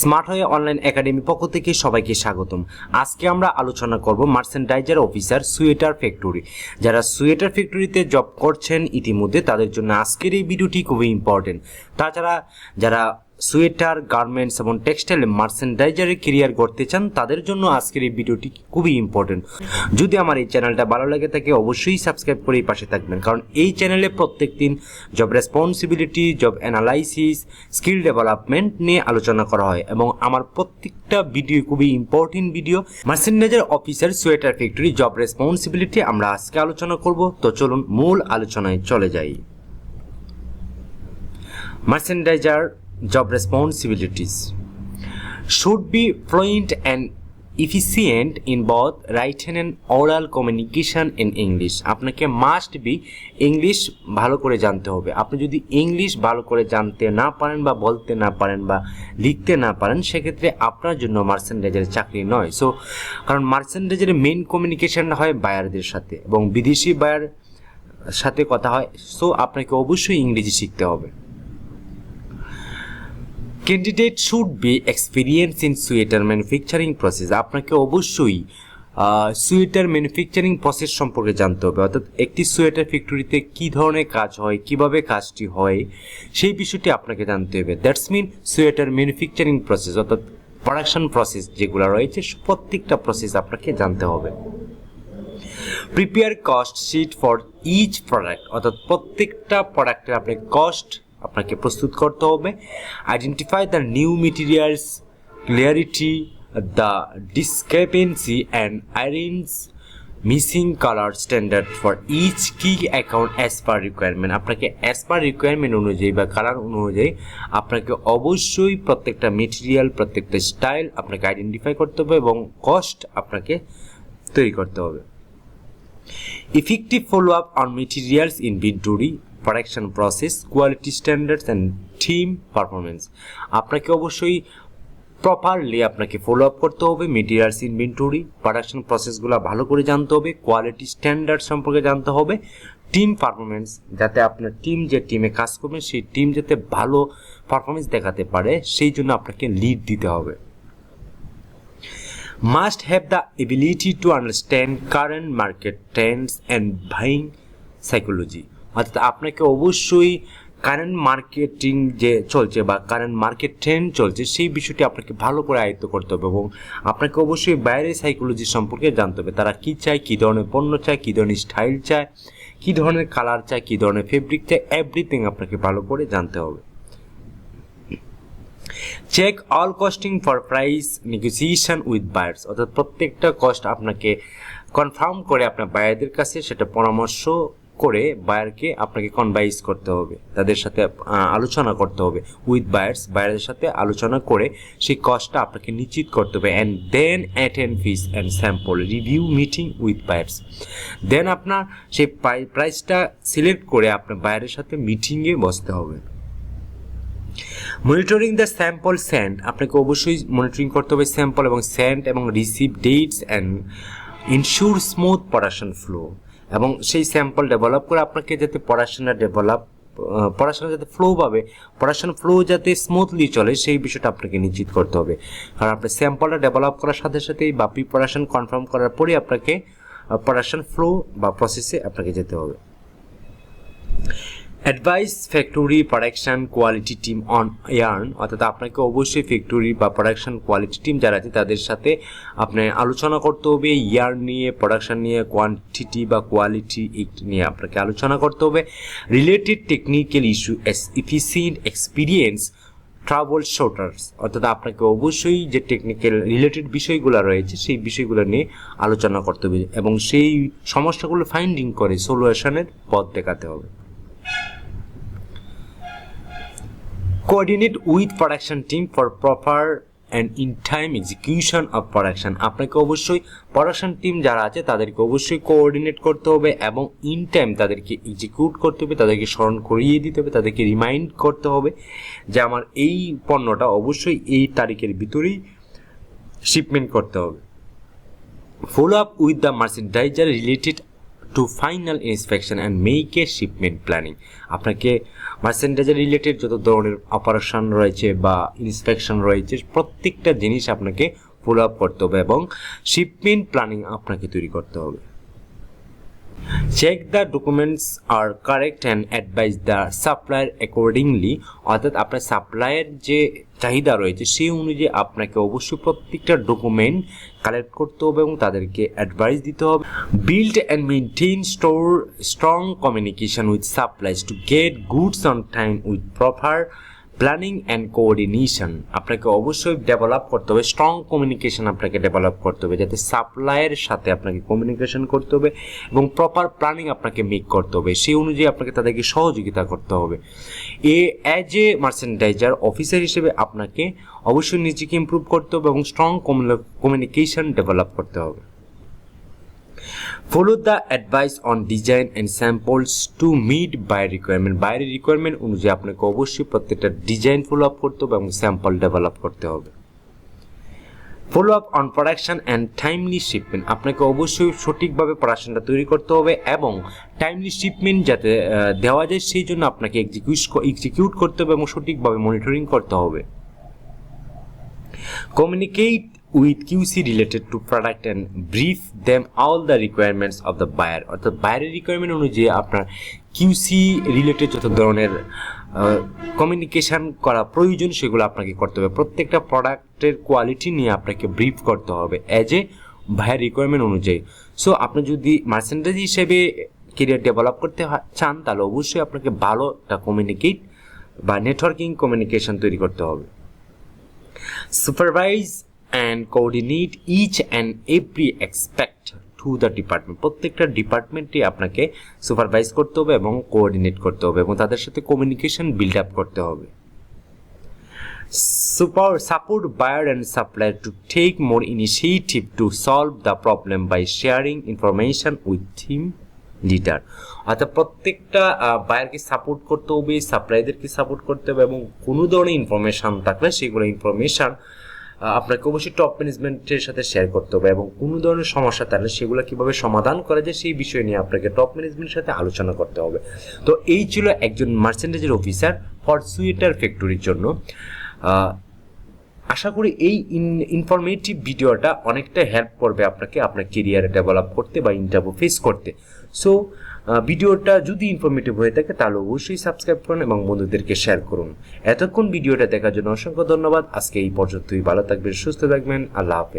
Smart হয়ে online academy পক্ষ থেকে সবাইকে স্বাগতম। আজকে আমরা আলোচনা করব মার্চেন্ডাইজার অফিসার সোয়েটার ফ্যাক্টরি। যারা সোয়েটার ফ্যাক্টরিতে জব করছেন ইতিমধ্যে তাদের জন্য আজকের এই ভিডিওটি খুবই ইম্পর্টেন্ট। তাছাড়া যারা সোয়েটার, গার্মেন্টস এবং টেক্সটাইল মার্চেন্ডাইজারে কেরিয়ার করতে চান তাদের জন্য আজকের এই ভিডিওটি খুবই ইম্পর্টেন্ট। যদি আমার এই চ্যানেলটা ভালো লাগে থাকে অবশ্যই সাবস্ক্রাইব করে পাশে থাকবেন, কারণ এই চ্যানেলে প্রত্যেক দিন job responsibility, job analysis, skill development নিয়ে আলোচনা করা হয় এবং আমার প্রত্যেকটা ভিডিও খুবই important video. Merchandiser officer sweater factory job responsibility আমরা আজকে আলোচনা করব। তো চলুন মূল আলোচনায় চলে যাই। Merchandiser job responsibilities should be fluent and efficient in both written and oral communication in English. আপনাকে মাস্ট বি ইংলিশ ভালো করে জানতে হবে। আপনি যদি ইংলিশ ভালো করে জানতে না পারেন বা বলতে না পারেন বা লিখতে না পারেন সেক্ষেত্রে আপনার জন্য মার্চেন্ডাইজারের চাকরি নয়। সো কারণ মার্চেন্ডাইজারের মেইন কমিউনিকেশন হয় বায়ারদের সাথে এবং বিদেশি বায়ার সাথে কথা হয়। সো আপনাকে অবশ্যই ইংরেজি শিখতে হবে। Candidate should be experience in sweater manufacturing process. আপনাকে অবশ্যই সোয়েটার ম্যানুফ্যাকচারিং প্রসেস সম্পর্কে জানতে হবে, অর্থাৎ একটি সোয়েটার ফ্যাক্টরিতে কী ধরনের কাজ হয়, কিভাবে কাজটি হয় সেই বিষয়টি আপনাকে জানতে হবে। That's mean sweater manufacturing process অর্থাৎ প্রোডাকশন প্রসেস যেগুলো রয়েছে প্রত্যেকটা প্রসেস আপনাকে জানতে হবে। Prepare cost sheet for each product, অর্থাৎ প্রত্যেকটা প্রোডাক্টের আপনি কস্ট আপনাকে প্রস্তুত করতে হবে। Identify the new materials clarity, the discrepancy and irons missing colour standard for each key account as per requirement. আপনাকে অ্যাজ পার রিকোয়ারমেন্ট অনুযায়ী বা কালার অনুযায়ী আপনাকে অবশ্যই প্রত্যেকটা মেটেরিয়াল, প্রত্যেকটা স্টাইল আপনাকে আইডেন্টিফাই করতে হবে এবং কস্ট আপনাকে তৈরি করতে হবে। Effective follow up on materials inventory, production process, quality standards and team performance. আপনাকে অবশ্যই প্রপারলি আপনাকে ফলো আপ করতে হবে। মেটেরিয়ালস ইনভেন্টরি, প্রোডাকশন প্রসেসগুলো ভালো করে জানতে হবে, কোয়ালিটি স্ট্যান্ডার্ড সম্পর্কে জানতে হবে, টিম পারফরমেন্স, যাতে আপনার টিম যে টিমে কাজ করবে সেই টিম যাতে ভালো পারফরমেন্স দেখাতে পারে সেই জন্য আপনাকে লিড দিতে হবে। Must have the ability to understand current market trends and buying psychology. অর্থাৎ আপনাকে অবশ্যই কারেন্ট মার্কেটিং যে চলছে বা কারেন্ট মার্কেট ট্রেন্ড চলছে সেই বিষয়টি আপনাকে ভালো করে আয়ত্ত করতে হবে এবং আপনাকে অবশ্যই বাইরের সাইকোলজি সম্পর্কে জানতে হবে। তারা কী চায়, কী ধরনের পণ্য চায়, কী ধরনের স্টাইল চায়, কী ধরনের কালার চায়, কী ধরনের ফেব্রিক চায়, এভরিথিং আপনাকে ভালো করে জানতে হবে। Check all costing for price negotiation with buyers, অর্থাৎ প্রত্যেকটা কস্ট আপনাকে কনফার্ম করে আপনার বায়ারদের কাছে সেটা পরামর্শ করে বায়ারকে আপনাকে কনভাইস করতে হবে, তাদের সাথে আলোচনা করতে হবে। উইথ বায়ার্স, বায়ারদের সাথে আলোচনা করে সেই কস্টটা আপনাকে নিশ্চিত করতে হবে। And then attend fits and sample review meeting with buyers. Then আপনার সেই প্রাইসটা সিলেক্ট করে আপনার বায়ারের সাথে মিটিংয়ে বসতে হবে। মনিটরিং দ্য স্যাম্পল স্যান্ড, আপনাকে অবশ্যই মনিটরিং করতে হবে স্যাম্পল এবং স্যান্ড এবং receive dates and ensure smooth production flow, এবং সেই স্যাম্পল ডেভেলপ করে আপনাকে যাতে পড়াশোনা যাতে ফ্লো পাবে, পড়াশোনা ফ্লো যাতে স্মুথলি চলে সেই বিষয়টা আপনাকে নিশ্চিত করতে হবে। কারণ আপনার স্যাম্পলটা ডেভেলপ করার সাথে সাথেই বা প্রিপারেশন কনফার্ম করার পরে আপনাকে পড়াশোনা ফ্লো বা প্রসেসে আপনাকে যেতে হবে। Advice factory production quality team on yarn, অর্থাৎ আপনাকে অবশ্যই ফ্যাক্টরি বা প্রোডাকশন কোয়ালিটি টিম যারা আছে তাদের সাথে আপনার আলোচনা করতে হবে ইয়ার্ন নিয়ে, প্রোডাকশন নিয়ে, কোয়ান্টিটি বা কোয়ালিটি নিয়ে আপনাকে আলোচনা করতে হবে। Related technical issue efficient experience trouble shooters, অর্থাৎ আপনাকে অবশ্যই যে টেকনিক্যাল রিলেটেড বিষয়গুলো রয়েছে সেই বিষয়গুলো নিয়ে আলোচনা করতে হবে এবং সেই সমস্যাগুলো ফাইন্ডিং করে সলিউশনের পথ দেখাতে হবে। Coordinate with production team for proper and in time execution of production. আপনাকে অবশ্যই প্রোডাকশন টিম যারা আছে তাদেরকে অবশ্যই কোঅর্ডিনেট করতে হবে এবং ইন টাইম তাদেরকে এক্সিকিউট করতে হবে, তাদেরকে স্মরণ করিয়ে দিতে হবে, তাদেরকে রিমাইন্ড করতে হবে যে আমার এই পণ্যটা অবশ্যই এই তারিখের ভিতরেই শিপমেন্ট করতে হবে। Follow up with the merchandiser related to final inspection and make a shipment planning. আপনাকে মার্চেন্ডাইজের রিলেটেড যত ধরনের অপারেশন রয়েছে বা ইন্সপেকশন রয়েছে প্রত্যেকটা জিনিস আপনাকে ফলো আপ করতে হবে এবং শিপমেন্ট প্ল্যানিং আপনাকে তৈরি করতে হবে। Check the documents are correct and advise the supplier accordingly, অর্থাৎ আপনার সাপ্লায়ার যে চাহিদা রয়েছে সেই অনুযায়ী আপনাকে অবশ্যই প্রত্যেকটা ডকুমেন্ট কালেক্ট করতে হবে এবং তাদেরকে অ্যাডভাইস দিতে হবে। Build and maintain strong communication with supplies to get goods on time with proper planning and coordination. আপনাকে অবশ্যই ডেভেলপ করতে হবে, স্ট্রং কমিউনিকেশন আপনাকে ডেভেলপ করতে হবে, যাতে সাপ্লাইয়ের সাথে আপনাকে কমিউনিকেশন করতে হবে এবং প্রপার প্ল্যানিং আপনাকে মেক করতে হবে, সেই অনুযায়ী আপনাকে তাদেরকে সহযোগিতা করতে হবে। অ্যাজ এ মার্চেন্ডাইজার অফিসার হিসেবে আপনাকে অবশ্যই নিজেকে ইমপ্রুভ করতে হবে এবং স্ট্রং কমিউনিকেশন ডেভেলপ করতে হবে। Follow the advice on design and samples to meet buyer requirement. বাইরের রিকোয়ারমেন্ট অনুযায়ী আপনাকে অবশ্যই প্রত্যেকটা ডিজাইন ফলো আপ করতে হবে এবং স্যাম্পল ডেভেলপ করতে হবে। Follow up on production and timely shipment. আপনাকে অবশ্যই সঠিকভাবে প্রোডাকশনটা তৈরি করতে হবে এবং টাইমলি শিপমেন্ট যাতে দেওয়া যায় সেই জন্য আপনাকে এক্সিকিউট করতে হবে এবং সঠিকভাবে মনিটরিং করতে হবে। Communicate with QC related to product and brief them all the requirements of the buyer, অর্থাৎ বাইরের রিকোয়ারমেন্ট অনুযায়ী আপনার QC রিলেটেড যত ধরনের কমিউনিকেশন করা প্রয়োজন সেগুলো আপনাকে করতে হবে। প্রত্যেকটা প্রোডাক্টের কোয়ালিটি নিয়ে আপনাকে ব্রিফ করতে হবে অ্যাজ এ বাইরের রিকোয়ারমেন্ট অনুযায়ী। সো আপনি যদি মার্চেন্ডাইজ হিসেবে কেরিয়ার ডেভেলপ করতে চান তাহলে অবশ্যই আপনাকে ভালো একটা কমিউনিকেট বা নেটওয়ার্কিং কমিউনিকেশন তৈরি করতে হবে। Supervise and coordinate each and every aspect to the department. প্রত্যেকটা ডিপার্টমেন্টে আপনাকে সুপারভাইজ করতে হবে এবং কোঅর্ডিনেট করতে হবে এবং তাদের সাথে কমিউনিকেশন বিল্ড আপ করতে হবে। Support buyer and supplier to take more initiative to solve the problem by sharing information with team leader, অর্থাৎ প্রত্যেকটা বায়ারকে সাপোর্ট করতে হবে, সাপ্লাইয়ারদেরকে সাপোর্ট করতে হবে এবং কোনো ধরনের ইনফরমেশন থাকলে সেগুলো ইনফরমেশন আপনাকে অবশ্যই টপ ম্যানেজমেন্টের সাথে শেয়ার করতে হবে এবং কোনো ধরনের সমস্যা থাকলে সেগুলো কীভাবে সমাধান করা যায় সেই বিষয় নিয়ে আপনাকে টপ ম্যানেজমেন্টের সাথে আলোচনা করতে হবে। তো এই ছিল একজন মার্চেন্ডাইজের অফিসার ফর সুয়েটার ফ্যাক্টরির জন্য। আশা করি এই ইনফরমেটিভ ভিডিওটা অনেকটা হেল্প করবে আপনাকে আপনার কেরিয়ারে ডেভেলপ করতে বা ইন্টারভিউ ফেস করতে। সো ভিডিওটা যদি ইনফরমেটিভ হয়ে থাকে তাহলে অবশ্যই সাবস্ক্রাইব করুন এবং বন্ধুদেরকে শেয়ার করুন। এতক্ষণ ভিডিওটা দেখার জন্য অসংখ্য ধন্যবাদ। আজকে এই পর্যন্তই। ভালো থাকবেন, সুস্থ থাকবেন। আল্লাহ হাফেজ।